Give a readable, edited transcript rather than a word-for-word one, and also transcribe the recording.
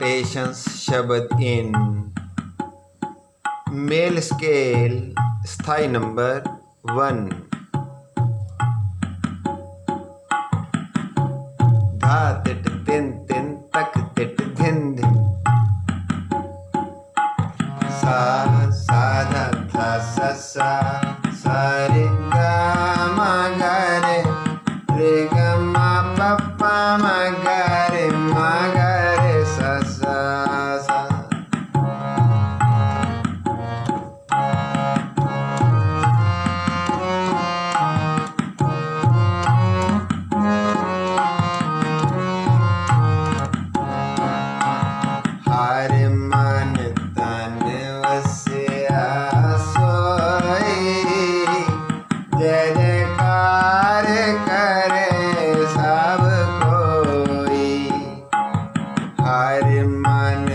notations शब्द in mail scale स्थाई number 1 धा तिट तिन तिन तक तिट धिन धिन सा सा धा धा सा सा सा रे गा मा गा रे गा मा पा पा मा गा रे सा सा सा हर मन तन वसिया सोई जय जयकार करे सब कोई हर मन